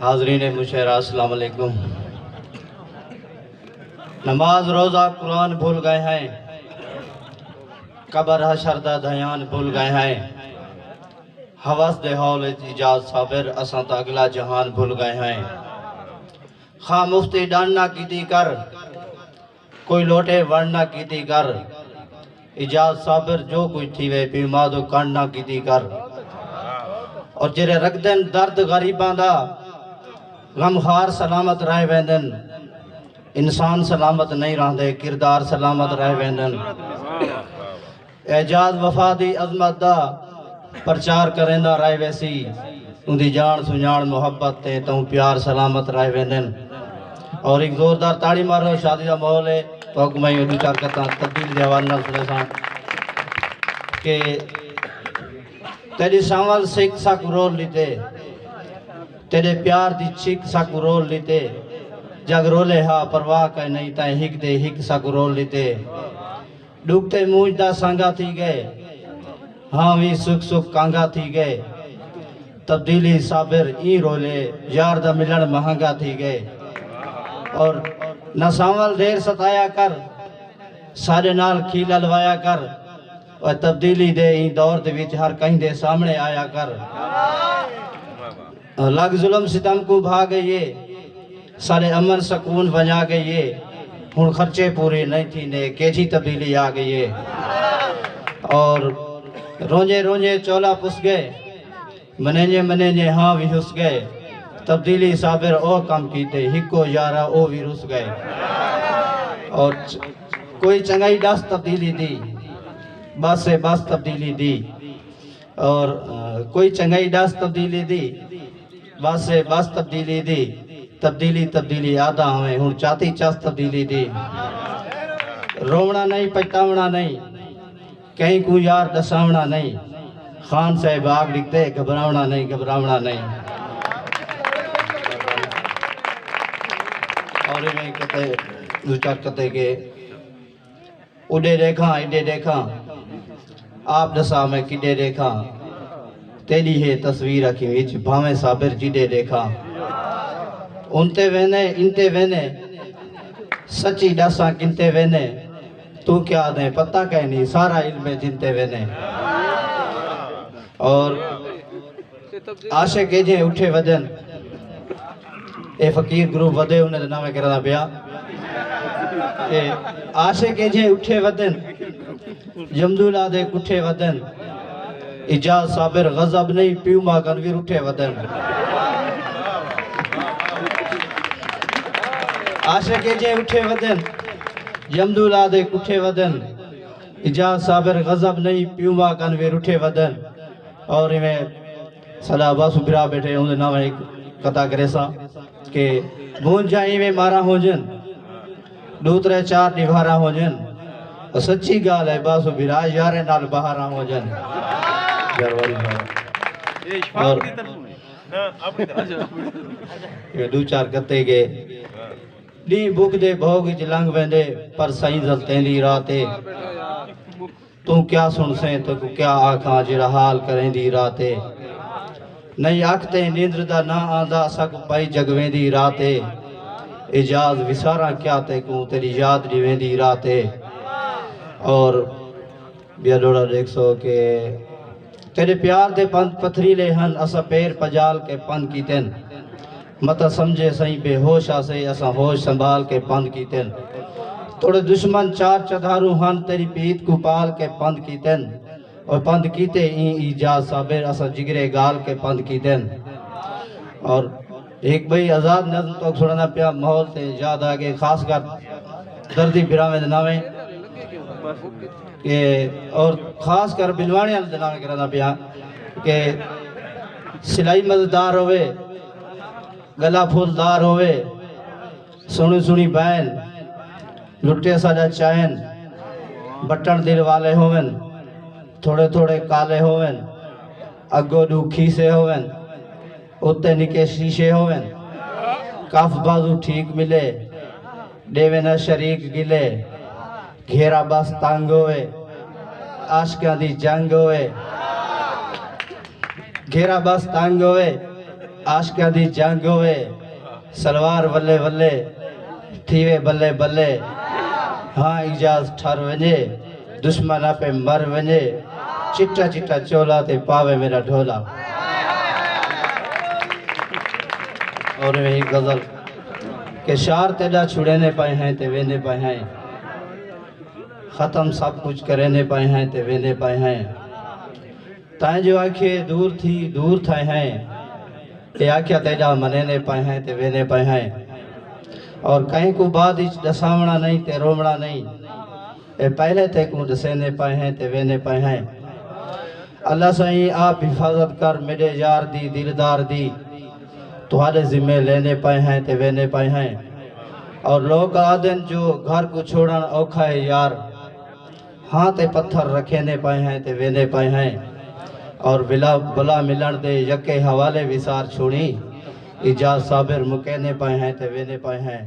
حاضرین مشاہرہ السلام علیکم۔ نماز روزہ قرآن بھول گئے ہیں، قبر حشر دا دھیان بھول گئے ہیں، حوث دے حول ایجاد صابر اساں تا اگلا جہان بھول گئے ہیں۔ خواہ مفتی ڈاننا کیتی کر، کوئی لوٹے ورنہ کیتی کر، ایجاد صابر جو کوئی تھیوے بیمادو کاننا کیتی کر۔ اور جرے رکھ دن درد غریباں دا، غمخار سلامت رہ ویندن، انسان سلامت نہیں رہندے کردار سلامت رہ ویندن۔ اعجاز وفا دی عظمت دا پرچار کرندہ رہ ویسی، ان دی جان سنجان محبت تے توں پیار سلامت رہ ویندن۔ اور ایک زوردار تاڑی مارو، شادی دا ماحول ہے تو حکم میں دو چار کہتا تبدیل دے حوالے نال سنے سان کہ تیری سانول سکھ ساکھ رول لیتے، تیرے پیار دی چک ساکھ رول لیتے، جگ رولے ہاں پرواہ کا نہیں تائیں ہک دے ہک ساکھ رول لیتے۔ ڈوکتے موج دا سانگا تھی گئے، ہاں وی سکھ سکھ کانگا تھی گئے، تبدیلی صابر ای رولے یار دا ملن مہنگا تھی گئے۔ اور نہ سانول دیر ستایا کر، سارے نال کھیل الوایا کر، اور تبدیلی دے ای دور دے وچ ہر کہیں دے سامنے آیا کر۔ لگ ظلم ستم کو بھا گئیے، سارے امن سکون بنیا گئیے، ہن خرچے پورے نہیں تھی نے کیجی تبدیلی آ گئیے۔ اور رونجے رونجے چولا پس گئے، منینجے ہاں بھی حس گئے، تبدیلی صابر او کم کیتے ہکو یارہ او بھی رس گئے۔ اور کوئی چنگائی ڈاس تبدیلی دی، بس سے بس تبدیلی دی، اور کوئی چنگائی ڈاس تبدیلی دی، بس سے بس تبدیلی دی، تبدیلی آدھا ہمیں ہن چاہتی چاس تبدیلی دی۔ رومنا نہیں پچھتاونا نہیں، کہیں کو یار دساونا نہیں، خان صاحب آگ لکھتے گھبراونا نہیں۔ اور میں کہتے دو چار کہتے کہ اڈے دیکھاں اڈے دیکھاں، آپ دسا میں کڈے دیکھاں، تیری ہے تصویر اکھی وچ بھاویں صابر جڈے دیکھاں۔ انتے وینے سچی ڈاساں کنتے وینے، تو کیا دیں پتہ کہیں نہیں سارا علم جنتے وینے۔ اور عاشق جے اٹھے ودن، اے فقیر گروپ ودے انہیں دے نامے کرنا پیا، عاشق جے اٹھے ودن، جمدولہ دے کٹھے ودن، ایجاز صابر غضب نہیں پیوما کنویر اٹھے ودن۔ عاشق جے اٹھے ودن، جمدولہ دے کٹھے ودن، ایجاز صابر غضب نہیں پیوما کنویر اٹھے ودن۔ اور میں صلاح باسو برا بیٹھے انہیں نام ایک قطع کرے سا کہ بھون جائیں میں مارا ہو جن، دوترے چار نبھارا ہو جن، اور سچی گال ہے باسو برا یارے نال بہارا ہو جن۔ اور یہ دو چار کہتے گے لی بھوک دے بھوگ جلنگ ویندے پر سائیں زلتیں دی راتے، تو کیا سن سیں تو کیا آکھاں جرا حال کریں دی راتے، نہیں آکھتے نیندر دا نہ آندہ سک پائی جگویں دی راتے، اجاز وساراں کیا تے کوں تیری یاد دیویں دی راتے۔ اور بیا ڈوڑا دیکھ سو کہ تیرے پیار دے پند پتھریلے ہن اسا پیر پجال کے پند کیتن، متا سمجھے سائیں بے ہوش آسے اسا ہوش سنبھال کے پند کیتن، توڑے دشمن چار چدھارو ہن تیری پیت کو پال کے پند کیتن، اور پند کیتے این ایجاز صابر اسا جگرے گال کے پند کیتن۔ اور ایک بھئی آزاد نظم تو سننا پیا ماحول تے یاد آگے خاص کر دردی براویں دناویں کہ اور خاص کر بلوانی علی دناویں کرنا پیا کہ سلائی مزدار ہوئے، گلا پھولدار ہوئے، سنی بین لٹے سجا چائن، بٹن دل والے ہوئن، تھوڑے تھوڑے کالے ہوئن، اگو دو کھیسے ہوئن، اتے نکے شیشے ہوئن، کاف بازو ٹھیک ملے، دیوے نہ شریک گلے، گھیرا بس تانگ ہوئے، عاشقاں دی جنگ ہوئے، گھیرا بس تانگ ہوئے، عاشقاں دی جنگ ہوئے سلوار ولے ولے تھیوے بلے بلے ہاں اجاز ٹھر ونجے دشمن پہ مر ونجے چٹا چٹا چولا تے پاوے میرا ڈھولا. اور وہی غزل کہ شار تیڈا چھڑینے پائے ہیں تے ویندے پائے ہیں ختم سب کچھ کرینے پائے ہیں تے ویندے پائے ہیں تائیں جو آنکھیں دور تھی دور تھائے ہیں تے آنکھیں تیڈا منینے پائے ہیں تے ویندے پائے ہیں اور کہیں کو بعد اچ ڈسامنا نہیں تے رومنا نہیں اے پہلے تے کو ڈسینے پائے ہیں تے ویندے پائے ہیں. اللہ سائیں آپ حفاظت کر میرے یار دی دلدار دی تمہارے ذمہ لینے پائے ہیں تے ویندے پائے ہیں. اور لوگ آدن جو گھر کو چھوڑن اوکھا ہے یار ہاں تے پتھر رکھینے پائے ہیں تے ویندے پائے ہیں اور بلا ملن دے یکے حوالے وسار چھوڑی اجاز صابر مکینے پائے ہیں تے ویندے پائے ہیں.